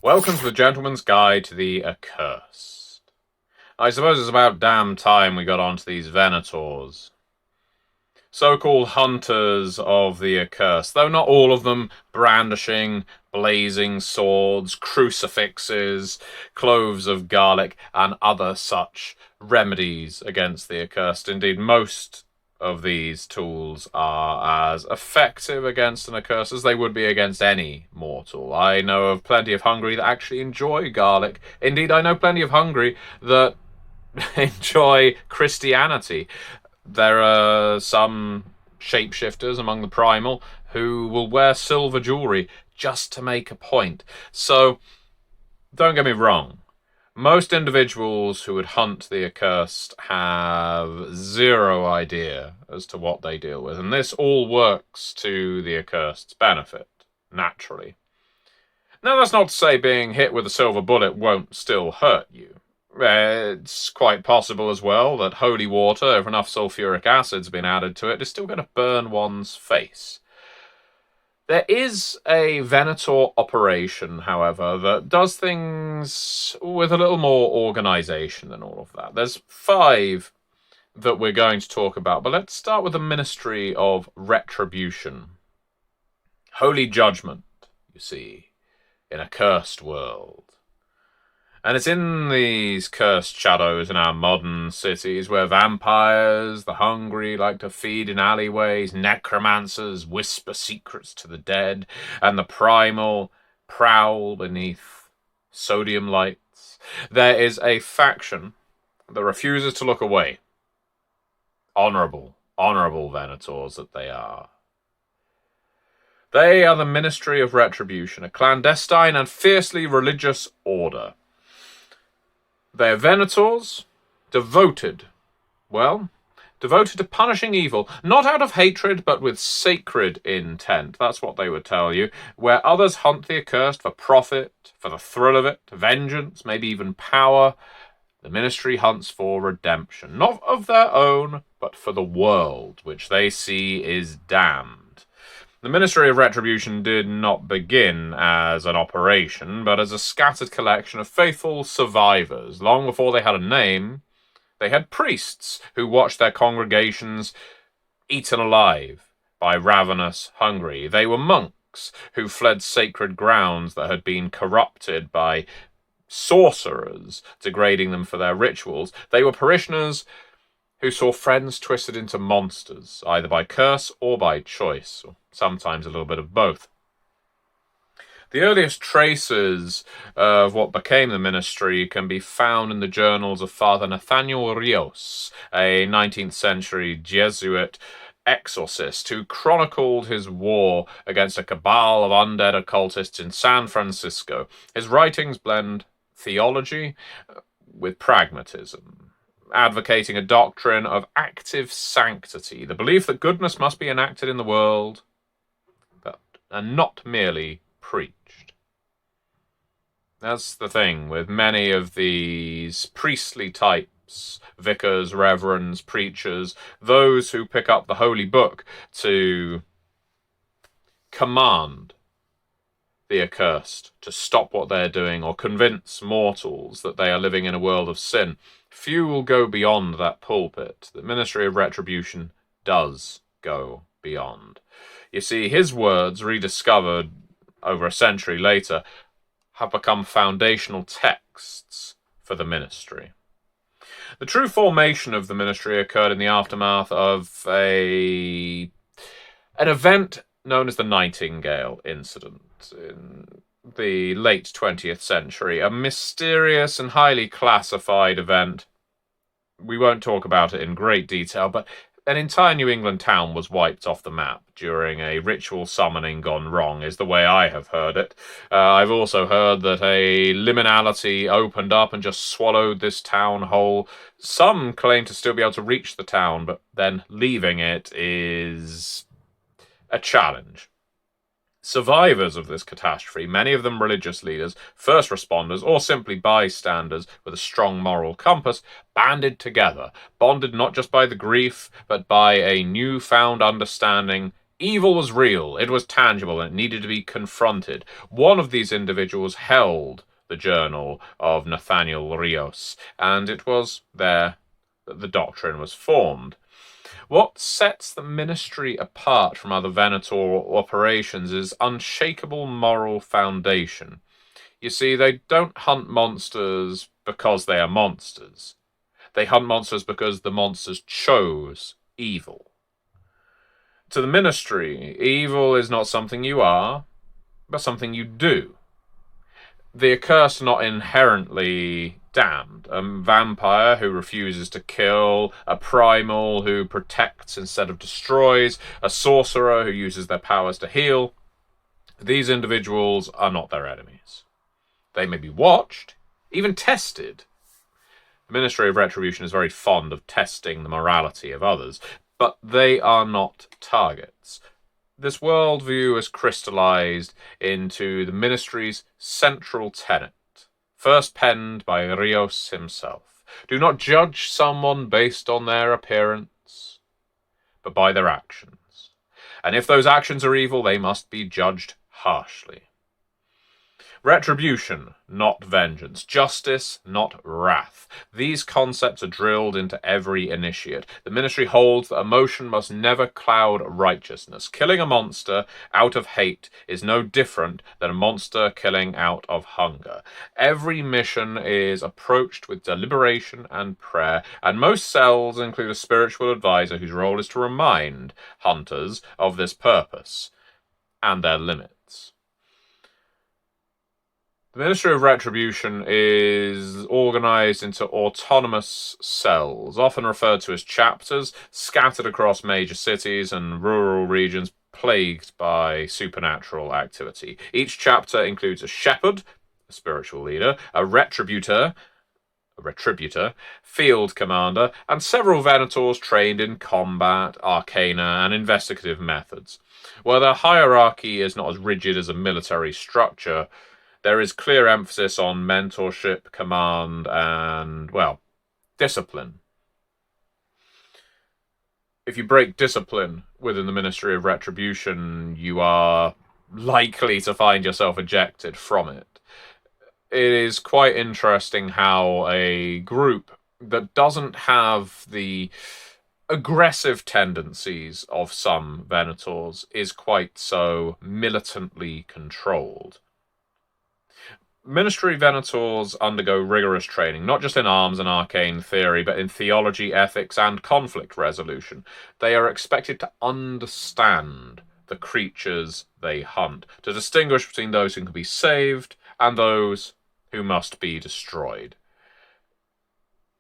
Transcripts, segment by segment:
Welcome to the Gentleman's Guide to the Accursed. I suppose it's about damn time we got onto these Venators. So-called hunters of the accursed, though not all of them brandishing blazing swords, crucifixes, cloves of garlic, and other such remedies against the accursed. Indeed, most of these tools are as effective against an accursed as they would be against any mortal. I know of plenty of Hungary that actually enjoy garlic. Indeed, I know plenty of Hungary that enjoy Christianity. There are some shapeshifters among the primal who will wear silver jewelry just to make a point. So, don't get me wrong. Most individuals who would hunt the accursed have zero idea as to what they deal with, and this all works to the accursed's benefit, naturally. Now, that's not to say being hit with a silver bullet won't still hurt you. It's quite possible as well that holy water, if enough sulfuric acid's been added to it, is still going to burn one's face. There is a Venator operation, however, that does things with a little more organisation than all of that. There's 5 that we're going to talk about, but let's start with the Ministry of Retribution. Holy judgment, you see, in a cursed world. And it's in these cursed shadows in our modern cities where vampires, the hungry, like to feed in alleyways, necromancers whisper secrets to the dead, and the primal prowl beneath sodium lights. There is a faction that refuses to look away. Honourable Venators that they are. They are the Ministry of Retribution, a clandestine and fiercely religious order. They are Venators, devoted to punishing evil, not out of hatred, but with sacred intent. That's what they would tell you. Where others hunt the accursed for profit, for the thrill of it, vengeance, maybe even power, the ministry hunts for redemption, not of their own, but for the world, which they see is damned. The Ministry of Retribution did not begin as an operation, but as a scattered collection of faithful survivors. Long before they had a name, they had priests who watched their congregations eaten alive by ravenous Hungary. They were monks who fled sacred grounds that had been corrupted by sorcerers, degrading them for their rituals. They were parishioners who saw friends twisted into monsters, either by curse or by choice, or sometimes a little bit of both. The earliest traces of what became the ministry can be found in the journals of Father Nathaniel Rios, a 19th century Jesuit exorcist who chronicled his war against a cabal of undead occultists in San Francisco. His writings blend theology with pragmatism, advocating a doctrine of active sanctity, the belief that goodness must be enacted in the world, and not merely preached. That's the thing with many of these priestly types, vicars, reverends, preachers, those who pick up the holy book to command the accursed to stop what they're doing or convince mortals that they are living in a world of sin. Few will go beyond that pulpit. The Ministry of Retribution does go beyond. You see, his words, rediscovered over a century later, have become foundational texts for the ministry. The true formation of the ministry occurred in the aftermath of an event known as the Nightingale Incident in the late 20th century, a mysterious and highly classified event. We won't talk about it in great detail, but an entire New England town was wiped off the map during a ritual summoning gone wrong, is the way I have heard it. I've also heard that a liminality opened up and just swallowed this town whole. Some claim to still be able to reach the town, but then leaving it is a challenge. Survivors of this catastrophe, many of them religious leaders, first responders, or simply bystanders with a strong moral compass, banded together, bonded not just by the grief, but by a newfound understanding Evil was real, it was tangible, and it needed to be confronted. One of these individuals held the journal of Nathaniel Rios, and it was there that the doctrine was formed. What sets the ministry apart from other Venator operations is unshakable moral foundation. You see, they don't hunt monsters because they are monsters. They hunt monsters because the monsters chose evil. To the ministry, evil is not something you are, but something you do. The accursed are not inherently damned. A vampire who refuses to kill, a primal who protects instead of destroys, a sorcerer who uses their powers to heal. These individuals are not their enemies. They may be watched, even tested. The Ministry of Retribution is very fond of testing the morality of others, but they are not targets. This worldview is crystallized into the ministry's central tenet, first penned by Rios himself. Do not judge someone based on their appearance, but by their actions. And if those actions are evil, they must be judged harshly. Retribution, not vengeance. Justice, not wrath. These concepts are drilled into every initiate. The ministry holds that emotion must never cloud righteousness. Killing a monster out of hate is no different than a monster killing out of hunger. Every mission is approached with deliberation and prayer, and most cells include a spiritual advisor whose role is to remind hunters of this purpose and their limits. The Ministry of Retribution is organized into autonomous cells, often referred to as chapters, scattered across major cities and rural regions plagued by supernatural activity. Each chapter includes a shepherd, a spiritual leader, a retributor, field commander, and several Venators trained in combat, arcana, and investigative methods. While their hierarchy is not as rigid as a military structure, there is clear emphasis on mentorship, command, and, well, discipline. If you break discipline within the Ministry of Retribution, you are likely to find yourself ejected from it. It is quite interesting how a group that doesn't have the aggressive tendencies of some Venators is quite so militantly controlled. Ministry Venators undergo rigorous training, not just in arms and arcane theory, but in theology, ethics, and conflict resolution. They are expected to understand the creatures they hunt, to distinguish between those who can be saved and those who must be destroyed.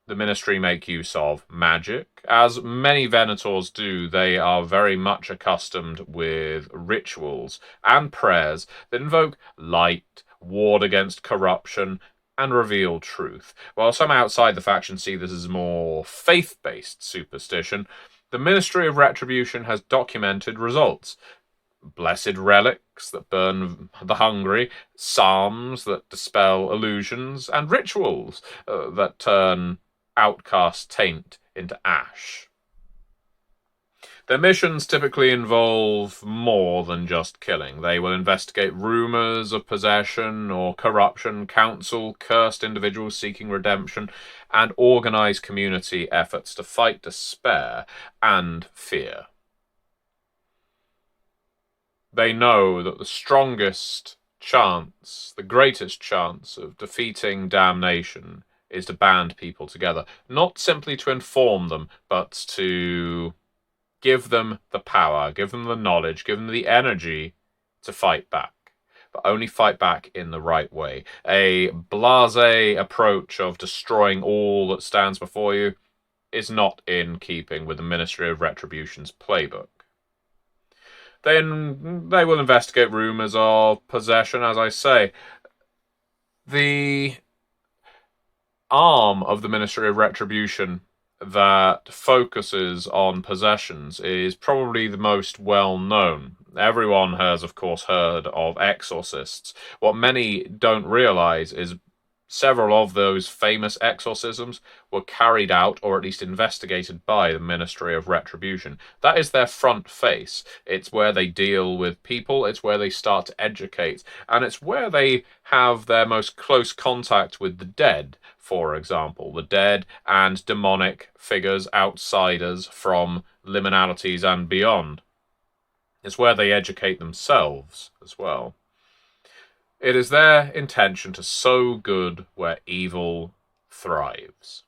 The ministry make use of magic. As many Venators do, they are very much accustomed with rituals and prayers that invoke light, ward against corruption, and reveal truth. While some outside the faction see this as more faith-based superstition, the Ministry of Retribution has documented results. Blessed relics that burn the hungry, psalms that dispel illusions, and rituals that turn outcast taint into ash. Their missions typically involve more than just killing. They will investigate rumors of possession or corruption, counsel cursed individuals seeking redemption, and organize community efforts to fight despair and fear. They know that the strongest chance, the greatest chance of defeating damnation is to band people together, not simply to inform them, but to give them the power, give them the knowledge, give them the energy to fight back. But only fight back in the right way. A blasé approach of destroying all that stands before you is not in keeping with the Ministry of Retribution's playbook. Then they will investigate rumors of possession, as I say. The arm of the Ministry of Retribution that focuses on possessions is probably the most well known. Everyone has, of course, heard of exorcists. What many don't realize is Several of those famous exorcisms were carried out, or at least investigated, by the Ministry of Retribution. That is their front face. It's where they deal with people, it's where they start to educate, and it's where they have their most close contact with the dead, for example. The dead and demonic figures, outsiders from liminalities and beyond. It's where they educate themselves as well. It is their intention to sow good where evil thrives.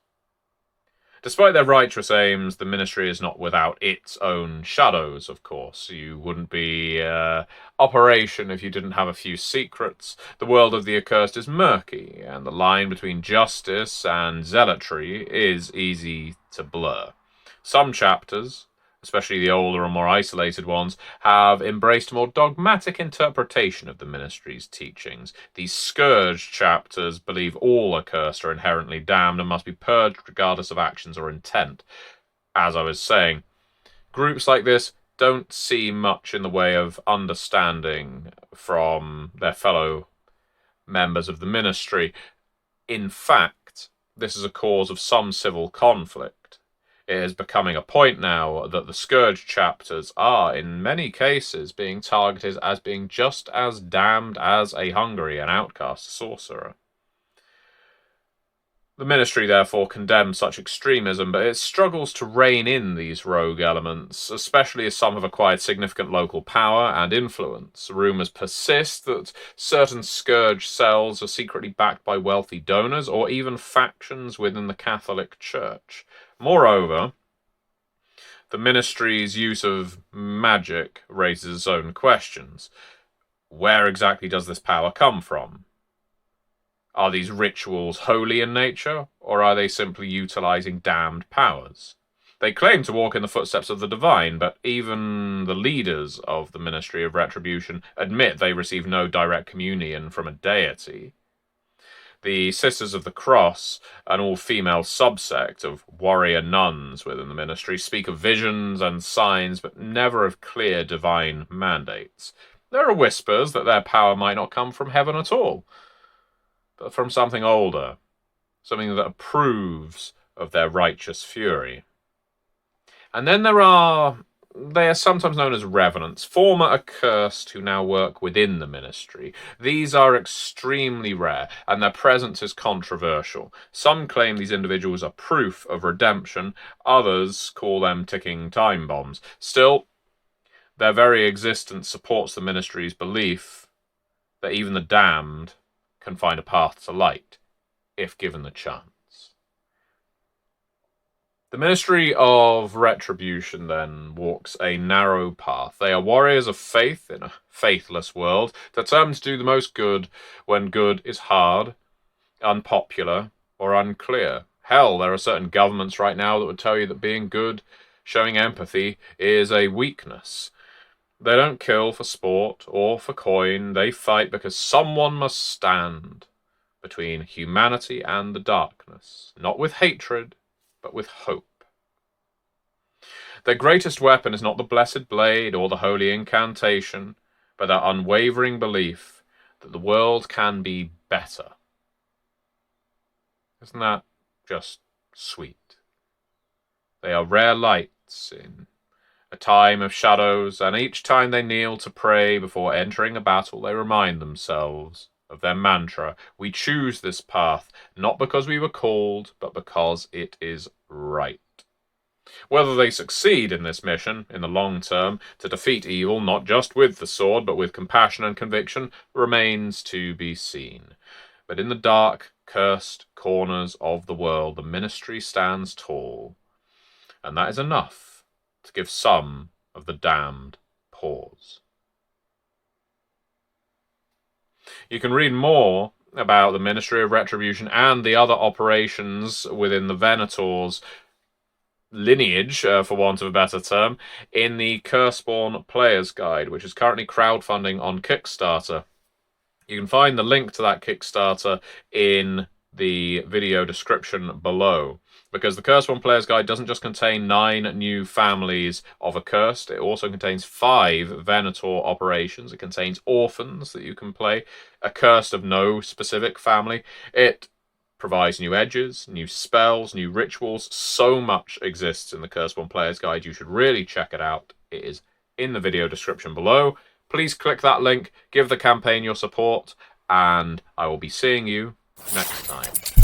Despite their righteous aims, the ministry is not without its own shadows, of course. You wouldn't be Operation if you didn't have a few secrets. The world of the accursed is murky, and the line between justice and zealotry is easy to blur. Some chapters, especially the older and more isolated ones, have embraced a more dogmatic interpretation of the ministry's teachings. These scourged chapters believe all accursed are inherently damned and must be purged regardless of actions or intent. As I was saying, groups like this don't see much in the way of understanding from their fellow members of the ministry. In fact, this is a cause of some civil conflict. It is becoming a point now that the Scourge chapters are, in many cases, being targeted as being just as damned as a Hungarian outcast sorcerer. The ministry, therefore, condemns such extremism, but it struggles to rein in these rogue elements, especially as some have acquired significant local power and influence. Rumours persist that certain Scourge cells are secretly backed by wealthy donors or even factions within the Catholic Church. Moreover, the ministry's use of magic raises its own questions. Where exactly does this power come from? Are these rituals holy in nature, or are they simply utilizing damned powers? They claim to walk in the footsteps of the divine, but even the leaders of the Ministry of Retribution admit they receive no direct communion from a deity. The Sisters of the Cross, an all-female subsect of warrior nuns within the ministry, speak of visions and signs, but never of clear divine mandates. There are whispers that their power might not come from heaven at all, but from something older, something that approves of their righteous fury. And then they are sometimes known as revenants, former accursed who now work within the ministry. These are extremely rare, and their presence is controversial. Some claim these individuals are proof of redemption, others call them ticking time bombs. Still, their very existence supports the ministry's belief that even the damned can find a path to light, if given the chance. The Ministry of Retribution, then, walks a narrow path. They are warriors of faith in a faithless world, determined to do the most good when good is hard, unpopular, or unclear. Hell, there are certain governments right now that would tell you that being good, showing empathy, is a weakness. They don't kill for sport or for coin. They fight because someone must stand between humanity and the darkness, not with hatred, but with hope. Their greatest weapon is not the blessed blade or the holy incantation, but their unwavering belief that the world can be better. Isn't that just sweet? They are rare lights in a time of shadows, and each time they kneel to pray before entering a battle, they remind themselves of their mantra: we choose this path, not because we were called, but because it is right. Whether they succeed in this mission, in the long term, to defeat evil, not just with the sword, but with compassion and conviction, remains to be seen. But in the dark, cursed corners of the world, the ministry stands tall, and that is enough to give some of the damned pause. You can read more about the Ministry of Retribution and the other operations within the Venators lineage, for want of a better term, in the Curseborne Player's Guide, which is currently crowdfunding on Kickstarter. You can find the link to that Kickstarter in the video description below. Because the Curseborne Player's Guide doesn't just contain 9 new families of accursed, it also contains 5 Venator operations. It contains orphans that you can play, accursed of no specific family. It provides new edges, new spells, new rituals. So much exists in the Curseborne Player's Guide. You should really check it out. It is in the video description below. Please click that link, give the campaign your support, and I will be seeing you next time.